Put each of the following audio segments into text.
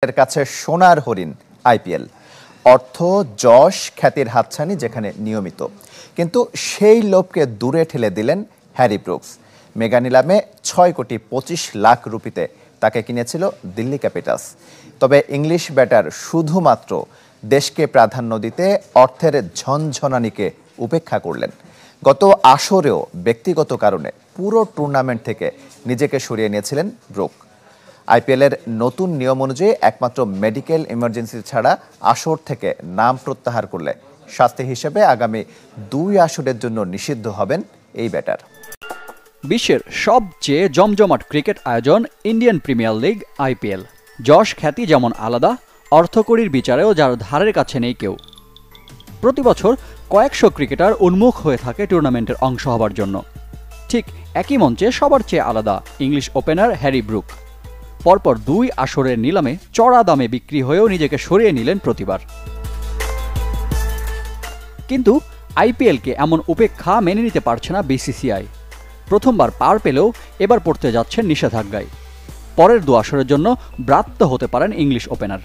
মানুষের কাছে সোনার হরিণ আইপিএল। অর্থ, যশ, খ্যাতির হাতছানি যেখানে নিয়মিত, কিন্তু সেই লোভকে দূরে ঠেলে দিলেন হ্যারি ব্রুকস। মেগা নিলামে ৬,২৫,০০,০০০ রুপিতে তাকে কিনেছিল দিল্লি ক্যাপিটালস। তবে ইংলিশ ব্যাটার শুধুমাত্র দেশকে প্রাধান্য দিতে অর্থের ঝনঝনানিকে উপেক্ষা করলেন। গত আসরেও ব্যক্তিগত কারণে পুরো টুর্নামেন্ট থেকে নিজেকে সরিয়ে নিয়েছিলেন ব্রুক। আইপিএলের নতুন নিয়ম অনুযায়ী একমাত্র মেডিকেল ইমার্জেন্সি ছাড়া আসর থেকে নাম প্রত্যাহার করলে শাস্তি হিসেবে আগামী ২ আসরের জন্য নিষিদ্ধ হবেন এই ব্যাটার। বিশ্বের সবচেয়ে জমজমাট ক্রিকেট আয়োজন ইন্ডিয়ান প্রিমিয়ার লিগ আইপিএল। যশ খ্যাতি যেমন আলাদা, অর্থকড়ির বিচারেও যার ধারের কাছে নেই কেউ। প্রতি বছর কয়েকশো ক্রিকেটার উন্মুখ হয়ে থাকে টুর্নামেন্টের অংশ হবার জন্য। ঠিক একই মঞ্চে সবার চেয়ে আলাদা ইংলিশ ওপেনার হ্যারি ব্রুক। পরপর ২ আসরের নিলামে চড়া দামে বিক্রি হয়েও নিজেকে সরিয়ে নিলেন প্রতিবার। কিন্তু আইপিএলকে এমন উপেক্ষা মেনে নিতে পারছে না বিসিসিআই। প্রথমবার পার পেলেও এবার পড়তে যাচ্ছেন নিষেধাজ্ঞায়। পরের ২ আসরের জন্য ব্রাত্য হতে পারেন ইংলিশ ওপেনার।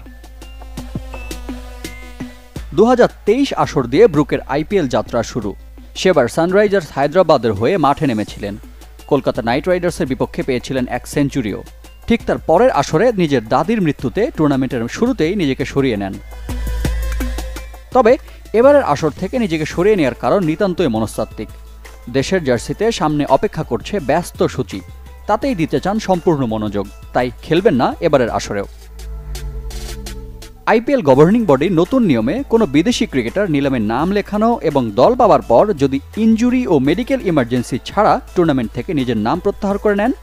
২০২৩ আসর দিয়ে ব্রুকের আইপিএল যাত্রা শুরু। সেবার সানরাইজার্স হায়দ্রাবাদের হয়ে মাঠে নেমেছিলেন। কলকাতা নাইট রাইডার্সের বিপক্ষে পেয়েছিলেন ১ সেঞ্চুরিও। ঠিক তার পরের আসরে নিজের দাদির মৃত্যুতে টুর্নামেন্টের শুরুতেই নিজেকে সরিয়ে নেন। তবে এবারের আসর থেকে নিজেকে সরিয়ে নেওয়ার কারণ নিতান্তই মনস্তাত্ত্বিক। দেশের জার্সিতে সামনে অপেক্ষা করছে ব্যস্ত সূচি, তাতেই দিতে চান সম্পূর্ণ মনোযোগ, তাই খেলবেন না এবারের আসরেও। আইপিএল গভর্নিং বডির নতুন নিয়মে কোনো বিদেশি ক্রিকেটার নিলামে নাম লেখানো এবং দল পাওয়ার পর যদি ইনজুরি ও মেডিকেল ইমার্জেন্সি ছাড়া টুর্নামেন্ট থেকে নিজের নাম প্রত্যাহার করে নেন,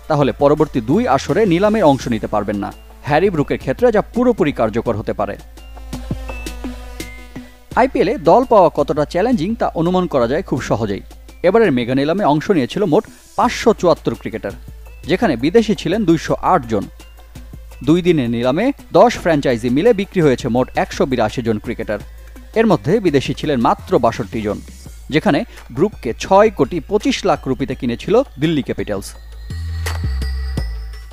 তাহলে পরবর্তী ২ আসরে নিলামে অংশ নিতে পারবেন না। হ্যারি ব্রুকের ক্ষেত্রে যা পুরোপুরি কার্যকর হতে পারে। আইপিএলে দল পাওয়া কতটা চ্যালেঞ্জিং তা অনুমান করা যায় খুব সহজেই। এবারের মেগা নিলামে অংশ নিয়েছিল মোট ৫৭৪ ক্রিকেটার, যেখানে বিদেশি ছিলেন ২০৮ জন। ২ দিনের নিলামে ১০ ফ্র্যাঞ্চাইজি মিলে বিক্রি হয়েছে মোট ১৮২ জন ক্রিকেটার। এর মধ্যে বিদেশি ছিলেন মাত্র ৬২ জন, যেখানে ব্রুককে ৬,২৫,০০,০০০ রুপিতে কিনেছিল দিল্লি ক্যাপিটালস।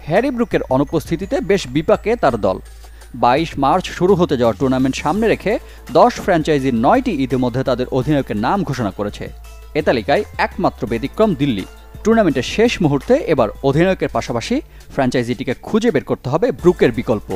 হ্যারি ব্রুকের অনুপস্থিতিতে বেশ বিপাকে তার দল। ২২ মার্চ শুরু হতে যাওয়া টুর্নামেন্ট সামনে রেখে ১০ ফ্র্যাঞ্চাইজির ৯টি ইতিমধ্যে তাদের অধিনায়কের নাম ঘোষণা করেছে। এ তালিকায় একমাত্র ব্যতিক্রম দিল্লি। টুর্নামেন্টের শেষ মুহূর্তে এবার অধিনায়কের পাশাপাশি ফ্র্যাঞ্চাইজিটিকে খুঁজে বের করতে হবে ব্রুকের বিকল্প।